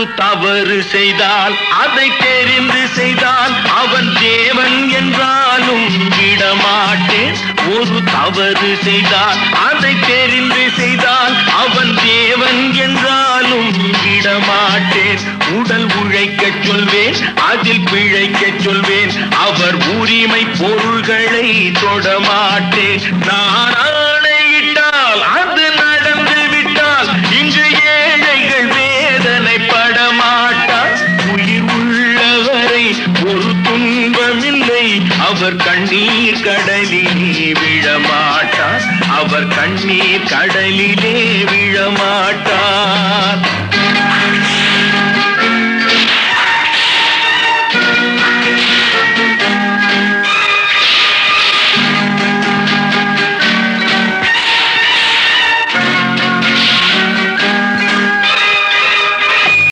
ஒரு தவறு செய்தால் அதை தெரிந்து செய்தால் அவன் தேவன் என்றாலும் விடமாட்டேன். ஒரு தவறு செய்தால் அதை தெரிந்து செய்தால் அவன் தேவன் என்றாலும் விடமாட்டேன். உடல் உழைக்கச் சொல்வேன், அதில் பிழைக்கச் சொல்வேன், அவர் உரிமை பொருள்களை தொடமாட்டேன். நான் ஆணையிட்டால் அது நடந்து விட்டால் இங்கு ஏழைகள் வேதனை படமாட்டார். உயிர் உள்ளவரை ஒரு துன்பமில்லை, அவர் கண்ணீர் கடலிலே விழமாட்டார். அவர் கண்ணீர் கடலிலே